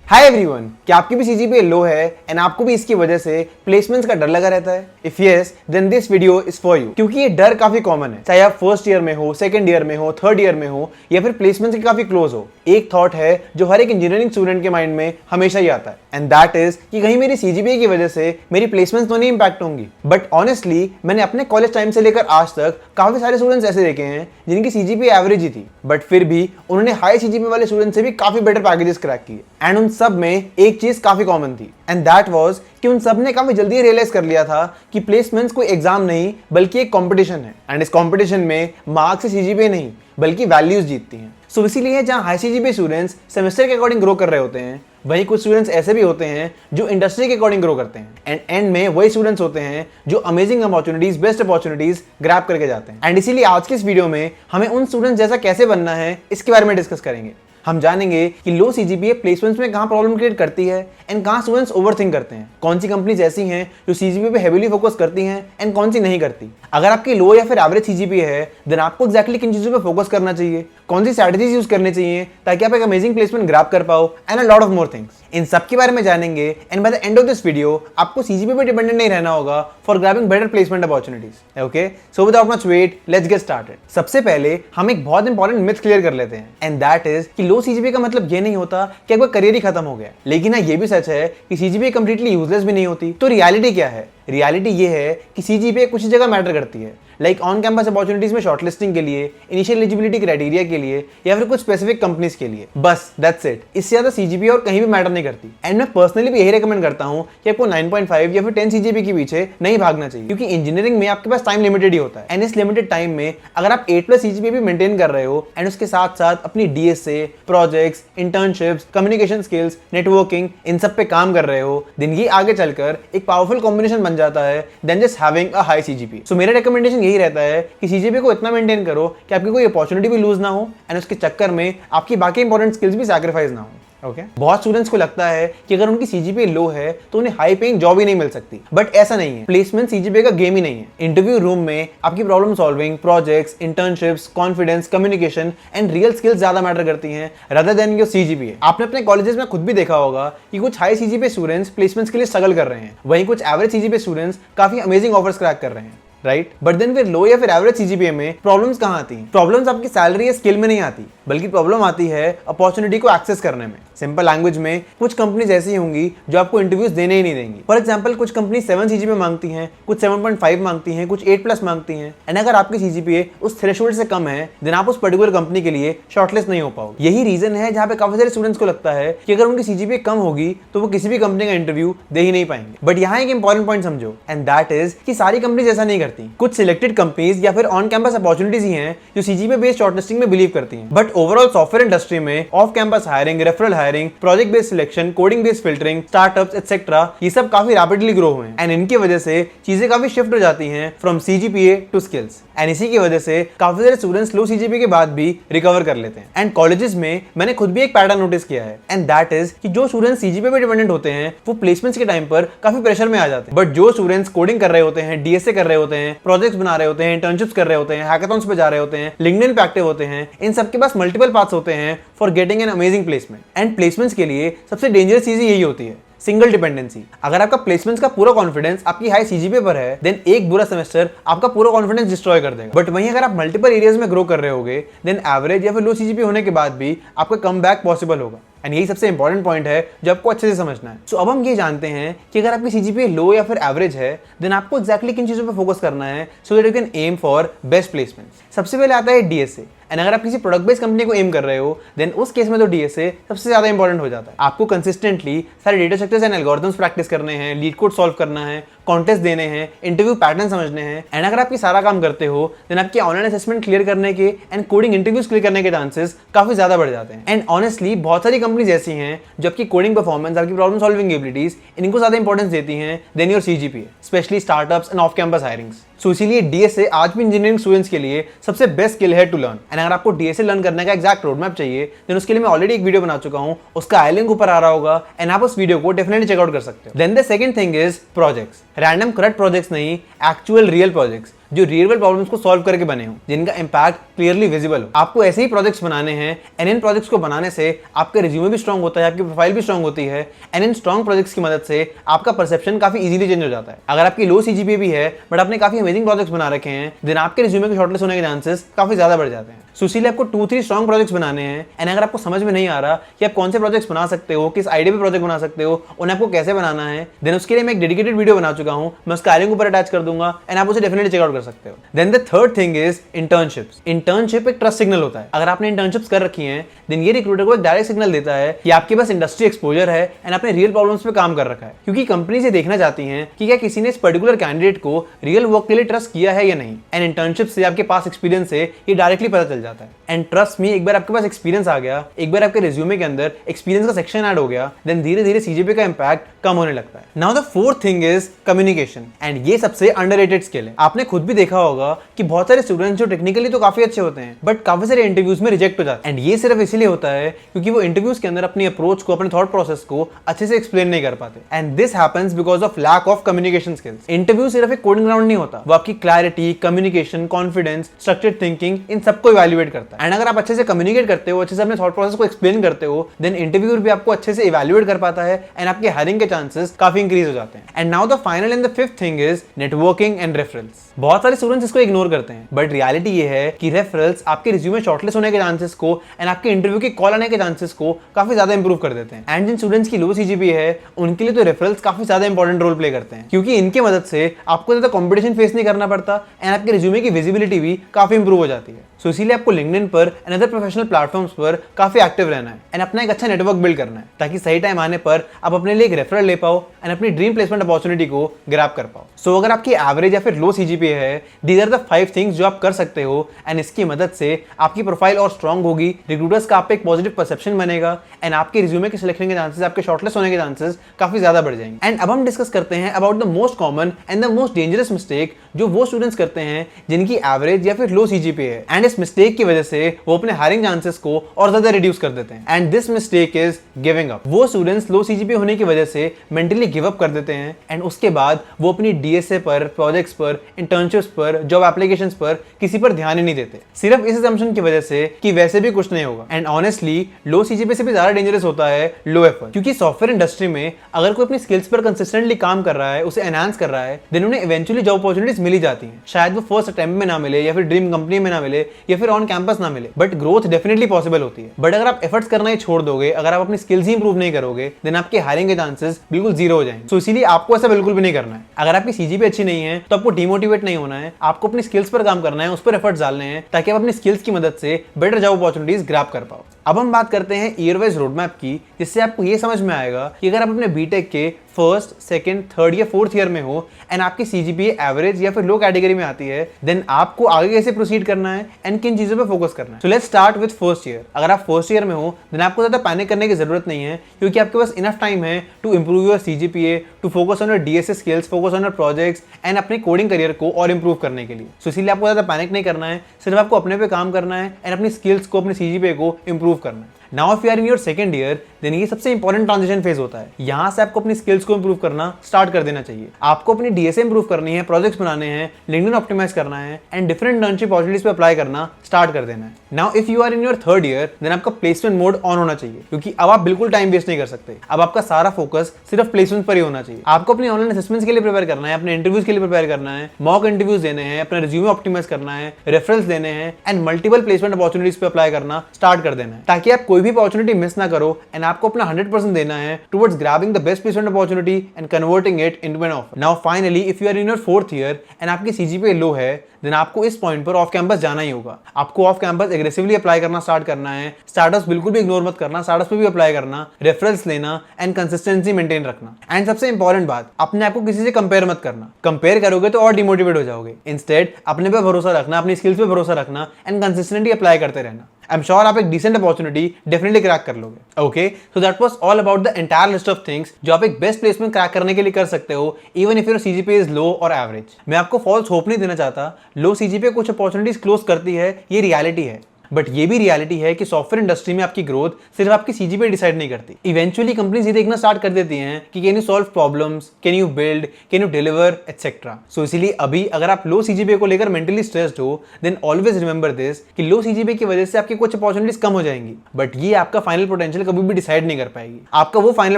Hi everyone, क्या आपकी भी सीजीपीए लो है एंड आपको भी इसकी वजह से प्लेसमेंट्स का डर लगा रहता है? If yes, then this video is for you, क्योंकि ये डर काफी कॉमन है। चाहे आप फर्स्ट ईयर में हो, सेकंड ईयर में हो, थर्ड ईयर में हो या फिर प्लेसमेंट्स के काफी क्लोज हो, एक थॉट है जो हर एक इंजीनियरिंग स्टूडेंट के माइंड में हमेशा ही आता है, एंड दैट इज कि कहीं मेरी सीजीपीए की वजह से मेरी प्लेसमेंट्स तो नहीं इंपैक्ट होंगी। बट ऑनेस्टली मैंने अपने कॉलेज टाइम से लेकर आज तक काफी सारे स्टूडेंट्स ऐसे देखे हैं जिनकी सीजीपीए एवरेज ही थी, बट फिर भी उन्होंने हाई सीजीपीए वाले स्टूडेंट से भी काफी बेटर पैकेजेस क्रैक किए। एंड उन सब में एक चीज काफी कॉमन थी, एंड दैट वाज कि उन सब ने काफी जल्दी रियलाइज कर लिया था कि प्लेसमेंट्स कोई एग्जाम नहीं बल्कि एक कंपटीशन है, एंड इस कंपटीशन में मार्क्स से सीजीपीए नहीं बल्कि वैल्यूज जीतती हैं। सो इसीलिए जहां हाई सीजीपीए स्टूडेंट्स सेमेस्टर के अकॉर्डिंग ग्रो कर रहे होते हैं, वहीं कुछ स्टूडेंट्स ऐसे भी होते हैं जो इंडस्ट्री के अकॉर्डिंग ग्रो करते हैं, एंड एंड में वही स्टूडेंट्स होते हैं जो amazing opportunities, best opportunities grab करके जाते हैं। एंड इसीलिए आज के इस वीडियो में हमें उन स्टूडेंट्स जैसा कैसे बनना है इसके बारे में डिस्कस करेंगे। हम जानेंगे कि लो सीजीपीए प्लेसमेंट्स में कहां प्रॉब्लम क्रिएट करती है एंड कहां स्टूडेंट्स ओवरथिंक करते हैं, कौन सी कंपनीज ऐसी हैं जो सीजीपीए पे हेवीली फोकस करती हैं एंड कौन सी नहीं करती। अगर आपकी लो या फिर एवरेज सीजीपीए है, देन आपको एक्जैक्टली किन चीजों पे फोकस करना चाहिए, कौन सी स्ट्रैटेजीज यूज करनी चाहिए ताकि आप एक अमेजिंग प्लेसमेंट ग्रैब कर पाओ, and a lot of more things. इन सब के बारे में जानेंगे, and by the end of this video आपको सीजीपीए पे डिपेंडेंट नहीं रहना होगा for grabbing better placement opportunities. Okay, so without much wait let's get started. सबसे पहले हम एक बहुत इंपॉर्टेंट मिथ क्लियर कर लेते हैं, एंड दैट इज कि लो सीजीपीए का मतलब ये नहीं होता कि आपका करियर ही खत्म हो गया। लेकिन ये भी सच है कि सीजीपीए कंप्लीटली यूजलेस भी नहीं होती। तो रियलिटी क्या है? रियलिटी ये है कि सीजीपीए कुछ जगह मैटर करती है, लाइक ऑन कैंपस अपॉर्चुनिटीज में शॉर्टलिस्टिंग के लिए, इनिशियल एलिजिबिलिटी क्राइटेरिया के लिए या फिर कुछ स्पेसिफिक कंपनीज के लिए। बस दैट्स इट। इससे ज्यादा सीजीपीए और कहीं भी मैटर नहीं करती। एंड मैं पर्सनली भी यही रेकमेंड करता हूं कि आपको 9.5 या फिर 10 सीजीपीए के पीछे नहीं भागना चाहिए, क्योंकि इंजीनियरिंग में आपके पास टाइम लिमिटेड ही होता है, एंड इस लिमिटेड टाइम में अगर आप 8+ सीजीपीए भी मेंटेन कर रहे हो एंड उसके साथ साथ अपनी DSA, projects, internships, communication skills, networking, इन सब पे काम कर रहे हो, दिन ये आगे चलकर एक पावरफुल कॉम्बिनेशन बन जाता है then just having a high CGPA. So मेरा रिकमेंडेशन यही रहता है कि सीजीपीए को इतना मेंटेन करो कि आपकी कोई अपॉर्चुनिटी भी लूज ना हो एंड उसके चक्कर में आपकी बाकी इंपॉर्टेंट स्किल्स भी सैक्रिफाइस ना हो। ओके, बहुत स्टूडेंट्स को लगता है कि अगर उनकी सीजीपीए लो है तो उन्हें हाई पेइंग जॉब ही नहीं मिल सकती, बट ऐसा नहीं है। प्लेसमेंट सीजीपीए का गेम ही नहीं है। इंटरव्यू रूम में आपकी problem solving, projects, internships, confidence, communication and real skills ज्यादा मैटर करती हैं रादर देन योर सीजीपीए। आपने अपने कॉलेजेस में खुद भी देखा होगा कि कुछ हाई सीजीपीए स्टूडेंट्स प्लेसमेंट्स के लिए स्ट्रगल कर रहे हैं, वहीं कुछ एवरेज सीजीपीए स्टूडेंट्स काफी अमेजिंग ऑफर्स क्रैक कर रहे हैं, राइट? बट देन फिर लो या फिर एवरेज सीजीपीए में प्रॉब्लम्स कहां आती हैं? प्रॉब्लम्स आपकी सैलरी या स्किल में नहीं आती, बल्कि प्रॉब्लम आती है अपॉर्चुनिटी को एक्सेस करने में। सिंपल लैंग्वेज में कुछ कंपनीज ऐसी होंगी जो आपको इंटरव्यूज देने ही नहीं देंगी। फॉर एग्जांपल, कुछ कंपनी 7 सीजीपीए मांगती हैं, कुछ 7.5 मांगती हैं, कुछ 8+ मांगती हैं, एंड अगर आपकी सीजीपीए उस थ्रेशोल्ड से कम है देन आप उस पर्टिकुलर कंपनी के लिए शॉर्टलिस्ट नहीं हो पाओगे। यही रीजन है जहां पे काफी सारे स्टूडेंट्स को लगता है कि अगर उनकी सीजीपीए कम होगी तो वो किसी भी कंपनी का इंटरव्यू दे ही नहीं पाएंगे। बट यहाँ एक इंपॉर्टेंट पॉइंट समझो, एंड दैट इज कि सारी कंपनीज ऐसा नहीं करती। कुछ सिलेक्टेड कंपनीज या फिर ऑन कैंपस अपॉर्चुनिटीज ही हैं जो सीजीपीए बेस्ड शॉर्टलिस्टिंग में बिलीव करती हैं। बट ओवरऑल सॉफ्टवेयर इंडस्ट्री में off campus hiring, referral hiring, project based selection, coding based filtering, startups etcetera, ये सब काफी रैपिडली ग्रो हुए हैं, एंड इनकी वजह से चीजें काफी शिफ्ट हो जाती हैं from CGPA to skills, and इसी की वजह से काफी सारे स्टूडेंट्स लो सीजीपीए के बाद भी रिकवर कर लेते हैं। एंड कॉलेजेस में मैंने खुद भी एक पैटर्न नोटिस किया है, एंड दैट इज कि जो स्टूडेंट्स सीजीपीए पे डिपेंडेंट होते हैं वो प्लेसमेंट्स के टाइम पर काफी प्रेशर में आ जाते हैं, बट जो स्टूडेंट्स कोडिंग कर रहे होते हैं, डीएसए कर रहे होते हैं, प्रोजेक्ट्स बना रहे होते हैं, इंटर्नशिप्स कर रहे होते हैं, हैकाथॉन्स पे जा रहे होते हैं, लिंक्डइन पे एक्टिव होते हैं, इन सबके पास मल्टीपल पाथ्स होते हैं for getting an amazing placement. And placements के लिए सबसे डेंजरस चीज यही होती है, सिंगल डिपेंडेंसी। अगर आपका प्लेसमेंट्स का पूरा कॉन्फिडेंस आपकी हाई सीजीपीए पर है देन एक बुरा सेमेस्टर आपका पूरा कॉन्फिडेंस डिस्ट्रॉय कर देगा। बट वहीं अगर आप मल्टीपल एरियाज में ग्रो कर रहे होगे देन एवरेज या फिर लो सीजीपीए होने के बाद भी आपका कमबैक पॉसिबल होगा, एंड यही सबसे इंपॉर्टेंट पॉइंट है जो आपको अच्छे से समझना है। सो अब हम ये जानते हैं कि अगर आपकी सीजीपीए लो या फिर एवरेज है देन आपको एक्जैक्टली किन चीजों पर फोकस करना है so that you can aim for best placement. सबसे पहले आता है डीएसए, एंड अगर आप किसी प्रोडक्ट बेस्ड कंपनी को एम कर रहे हो देन उस केस में तो डीएसए सबसे ज्यादा इंपॉर्टेंट हो जाता है। आपको कंसिस्टेंटली सारे data structures and algorithms practice करने हैं, लीड कोड सॉल्व करना है, कॉन्टेस्ट देने हैं, इंटरव्यू पैटर्न समझने हैं, एंड अगर आप ये सारा काम करते हो देन आपके ऑनलाइन असेसमेंट क्लियर करने के एंड कोडिंग इंटरव्यूज क्लियर करने के चांसेस काफी ज्यादा बढ़ जाते हैं। एंड ऑनेस्टली बहुत सारी कंपनीज ऐसी हैं जो आपकी कोडिंग परफॉर्मेंस, आपकी प्रॉब्लम सॉल्विंग एबिलिटीज, इनको ज्यादा इंपॉर्टेंस देती हैं then your CGPA, specially startups and off campus hirings. So इसीलिए डीएसए आज भी इंजीनियरिंग स्टूडेंट्स के लिए सबसे बेस्ट स्किल है टू लर्न। एंड अगर आपको डीएसए लर्न करने का एग्जैक्ट रोड मैप चाहिए देन उसके लिए मैं ऑलरेडी एक वीडियो बना चुका हूं, उसका आई लिंक ऊपर आ रहा होगा, एंड आप उस वीडियो को डेफिनेटली चेकआउट कर सकते हो। Then the second thing is projects. Random current projects नहीं, एक्चुअल रियल प्रोजेक्ट्स जो रियल वर्ल्ड प्रॉब्लम्स को सॉल्व करके बने हो, जिनका इंपैक्ट क्लियरली विजिबल हो। आपको ऐसे ही प्रोजेक्ट्स बनाने हैं एंड इन प्रोजेक्ट्स को बनाने से आपका रिज्यूमे भी स्ट्रांग होता है, आपकी प्रोफाइल भी स्ट्रांग होती है एंड इन स्ट्रांग प्रोजेक्ट्स की मदद से आपका परसेप्शन काफी इजीली चेंज हो जाता है। अगर आपकी लो सीजीपीए भी है बट आपने काफी अमेजिंग प्रोजेक्ट्स बना रखे हैं, देन आपके रिज्यूमे के शॉर्टलिस्ट होने के चांसेस काफी ज्यादा बढ़ जाते हैं। सो इसीलिए आपको 2-3 स्ट्रांग प्रोजेक्ट्स बनाने हैं एंड अगर आपको समझ में नहीं आ रहा कि आप कौन से प्रोजेक्ट्स बना सकते हो, किस आइडिया पे प्रोजेक्ट बना सकते हो, उन्हें आपको कैसे बनाना है, देन उसके लिए मैं एक डेडिकेटेड वीडियो बना चुका हूं, मैं उसका लिंक ऊपर अटैच कर दूंगा एंड आप उसे डेफिनेटली चेकआउट कर सकते हो। Then the third thing is internships. Internship एक ट्रस्ट सिग्नल होता है। अगर आपने इंटर्नशिप्स कर रखी हैं, देन ये रिक्रूटर को एक डायरेक्ट सिग्नल देता है कि आपके पास इंडस्ट्री एक्सपोजर है एंड आपने रियल प्रॉब्लम्स पे काम कर रखा है, क्योंकि कंपनी से देखना चाहती हैं कि क्या किसी ने इस पर्टिकुलर कैंडिडेट को रियल वर्क के लिए ट्रस्ट किया है या नहीं। एंड इंटर्नशिप से आपके पास एक्सपीरियंस से ये डायरेक्टली पता चल जाता है। एंड ट्रस्ट में एक बार आपके पास एक्सपीरियंस आ गया, एक बार आपके रिज्यूमे के अंदर एक्सपीरियंस का सेक्शन ऐड हो गया, देन धीरे धीरे सीजीपीए का इंपैक्ट कम होने लगता है। Now the fourth thing is communication, and ये सबसे अंडररेटेड स्किल है। आपने खुद भी देखा होगा कि बहुत सारे स्टूडेंट्स जो टेक्निकली तो काफी अच्छे होते हैं बट काफी सारे इंटरव्यूज में रिजेक्ट हो जाते हैं। एंड ये सिर्फ इसलिए होता है क्योंकि वो इंटरव्यूज के अंदर अपनी अप्रोच को, अपने थॉट प्रोसेस को अच्छे से एक्सप्लेन नहीं कर पाते। And this happens because of lack of communication skills. Interview सिर्फ एक कोडिंग राउंड नहीं होता, वो आपकी clarity, communication, confidence, structured thinking, इन सबको इवैल्यूएट करता है। एंड अगर आप अच्छे से कम्युनिकेट करते हो, अच्छे से अपने थॉट प्रोसेस को एक्सप्लेन करते हो, देन इंटरव्यूअर भी आपको अच्छे से इवैल्यूएट कर पाता है एंड आपके हायरिंग के चांसेस काफी इंक्रीज हो जाते हैं। And now the final and the fifth thing is networking and referrals. बहुत सारे स्टूडेंट्स इसको इग्नोर करते हैं बट रियलिटी ये है कि रेफरल्स आपके रिज्यूमे शॉर्टलिस्ट होने के चांसेस को एंड आपके इंटरव्यू की कॉल आने के चांसेस को काफी ज्यादा इंप्रूव कर देते हैं। एंड जिन स्टूडेंट्स की लो सीजीपीए है उनके लिए तो रेफरल्स काफी ज्यादा इंपॉर्टेंट रोल प्ले करते हैं, क्योंकि इनकी मदद से आपको ज्यादा कंपटीशन फेस नहीं करना पड़ता एंड आपके रिज्यूमे की विजिबिलिटी भी काफी इंप्रूव हो जाती है। सो इसीलिए आपको लिंक्डइन पर एंड अदर प्रोफेशनल प्लेटफॉर्म्स पर काफी एक्टिव रहना है एंड अपना एक अच्छा नेटवर्क बिल्ड करना है, ताकि सही टाइम आने पर आप अपने लिए एक रेफरल ले पाओ एंड अपनी ड्रीम प्लेसमेंट अपॉर्चुनिटी को ग्रैब कर पाओ। सो अगर आपकी एवरेज या फिर लो सीजीपीए है, दीज आर द 5 थिंग्स जो आप कर सकते हो एंड इसकी मदद से आपकी प्रोफाइल और स्ट्रांग होगी, रिक्रूटर्स का आप पे एक पॉजिटिव परसेप्शन बनेगा एंड आपके रिज्यूमे के सिलेक्शन के चांसेस, आपके शॉर्टलिस्ट होने के चांसेस काफी ज्यादा बढ़ जाएंगे। एंड अब हम डिस्कस करते हैं about the most common and the most dangerous mistake जो वो स्टूडेंट्स करते हैं जिनकी एवरेज या फिर लो सीजीपीए है एंड इस मिस्टेक की वजह से वो अपने हायरिंग चांसेस को और ज्यादा रिड्यूस कर देते हैं। And this mistake is giving up. वो स्टूडेंट्स लो सीजीपीए होने की वजह से मेंटली गिव अप कर देते हैं एंड उसके बाद वो अपनी डीएसए पर, प्रोजेक्ट्स पर, इंटर्नशिप्स पर, जॉब एप्लीकेशंस पर किसी पर ध्यान ही नहीं देते, सिर्फ इस असम्पशन की वजह से कि वैसे भी कुछ नहीं होगा। एंड ऑनेस्टली लो सीजीपीए से भी ज्यादा डेंजरस होता है लो एफर्ट, क्योंकि सॉफ्टवेयर इंडस्ट्री में अगर कोई अपनी स्किल्स पर कंसिस्टेंटली काम कर रहा है, उसे एनहांस कर रहा है, देन उन्हें इवेंचुअली जॉब अपॉर्चुनिटीज मिल ही जाती हैं। शायद वो फर्स्ट अटेम्प्ट में ना मिले या फिर ड्रीम कंपनी में ना मिले या फिर ऑन कैंपस ना मिले, बट ग्रोथ डेफिनेटली पॉसिबल होती है। बट अगर आप एफर्ट्स करना ही छोड़ दोगे, अगर आप अपनी स्किल्स ही इंप्रूव नहीं करोगे, देन आपके हायरिंग के चांसेस बिल्कुल जीरो हो जाएंगे। सो इसीलिए आपको ऐसा बिल्कुल भी नहीं करना है। अगर आपकी सीजीपीए अच्छी नहीं है तो आपको डिमोटिवेट नहीं होना है, आपको अपनी स्किल्स पर काम करना है, उस पर एफर्ट्स डालने हैं ताकि आप अपनी स्किल्स की मदद से बेटर जॉब अपॉर्चुनिटीज ग्रैब कर पाओ। अब हम बात करते हैं ईयर वाइज रोडमैप की, जिससे आपको ये समझ में आएगा कि अगर आप अपने बीटेक के फर्स्ट, सेकंड, थर्ड या फोर्थ ईयर में हो एंड आपकी सीजीपीए एवरेज या फिर लो कैटेगरी में आती है, देन आपको आगे कैसे प्रोसीड करना है एंड किन चीजों पे फोकस करना है। So let's start with first year. अगर आप फर्स्ट ईयर में हो देन आपको ज्यादा पैनिक करने की जरूरत नहीं है, क्योंकि आपके पास इनफ टाइम है to improve your CGPA, to focus on your DSA skills, focus on your projects and अपने कोडिंग करियर को और इंप्रूव करने के लिए। सो इसीलिए आपको ज्यादा पैनिक नहीं करना है, सिर्फ आपको अपने पे काम करना है एंड अपनी स्किल्स को, अपने सीजीपीए को इंप्रूव करना है। Now if you are in your second year, then ये सबसे इंपॉर्टेंट ट्रांजिशन फेज होता है। यहाँ से आपको अपनी स्किल्स को इंप्रूव करना स्टार्ट कर देना चाहिए। आपको अपनी डीएसए इंप्रूव करनी है, प्रोजेक्ट्स बनाने हैं, लिंक्डइन ऑप्टिमाइज करना है एंड डिफरेंट इंटर्नशिप अपॉर्चुनिटीज पे अप्लाई करना स्टार्ट कर देना है। Now if you are in your third year, then आपका प्लेसमेंट मोड ऑन होना चाहिए, क्योंकि अब आप बिल्कुल टाइम वेस्ट नहीं कर सकते। अब आपका सारा फोकस सिर्फ प्लेसमेंट पर ही होना चाहिए। आपको अपने ऑनलाइन असेसमेंट्स के लिए प्रिपेयर करना है, अपने इंटरव्यूज के लिए प्रिपेयर करना है, मॉक इंटरव्यूज देने हैं, अपना रिज्यूमे ऑप्टिमाइज करना है, रेफरेंस देने हैं एंड मल्टीपल प्लेसमेंट अपॉर्चुनिटीज पे अप्लाई करना स्टार्ट कर देना है, ताकि आप कोई भी अपॉर्चुनिटी मिस ना करो एंड आपको अपना 100% देना है towards grabbing the best placement opportunity and converting it into an offer. Now finally if you are in your fourth year and आपकी सीजीपीए लो है, देन आपको इस पॉइंट पर ऑफ कैंपस जाना ही होगा। आपको ऑफ कैंपस एग्रेसिवली अप्लाई करना start करना है। स्टार्टअप्स बिल्कुल भी इग्नोर मत करना, स्टार्टअप्स पे भी अप्लाई करना, रेफरेंस लेना एंड कंसिस्टेंसी मेंटेन रखना। एंड सबसे इंपॉर्टेंट बात, अपने आप को किसी से कंपेयर मत करना। कंपेयर करोगे तो और डिमोटिवेट हो जाओगे। इंस्टेड अपने पे भरोसा रखना, अपनी स्किल्स पे भरोसा रखना एंड कंसिस्टेंटली अप्लाई करते रहना। आई एम श्योर आप एक डिसेंट अपॉर्चुनिटी डेफिनेटली क्रैक कर लोगे। Okay, so that was all about the entire list of things जो आप एक बेस्ट प्लेसमेंट क्रैक करने के लिए कर सकते हो, even if your CGPA is low और एवरेज। मैं आपको फॉल्स होप नहीं देना चाहता। लो सीजीपीए कुछ अपॉर्चुनिटीज क्लोज करती है, ये रियलिटी है, बट ये भी रियलिटी है कि सॉफ्टवेयर इंडस्ट्री में आपकी ग्रोथ सिर्फ आपकी सीजीपीए डिसाइड नहीं करती। इवेंचुअली कंपनीज ये देखना स्टार्ट कर देती हैं कि can you solve problems, can you build, can you deliver etcetera. So इसीलिए अभी अगर आप लो सीजीपीए को लेकर मेंटली स्ट्रेस्ड हो, देन ऑलवेज रिमेंबर दिस कि लो सीजीपीए की वजह से आपकी कुछ अपॉर्चुनिटीज कम हो जाएंगी, बट ये आपका फाइनल पोटेंशियल कभी भी डिसाइड नहीं कर पाएगी। आपका वो फाइनल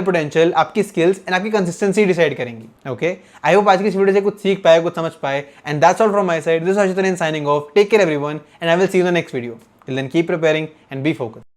पोटेंशियल आपकी स्किल्स एंड आपकी कंसिस्टेंसी डिसाइड करेंगी। ओके, आई होप आज की इस वीडियो से कुछ सीख पाए, कुछ समझ पाए, and that's all from my side. This is Ashutosh signing off. Take care everyone and I will see you in the next video. Till then, keep preparing and be focused.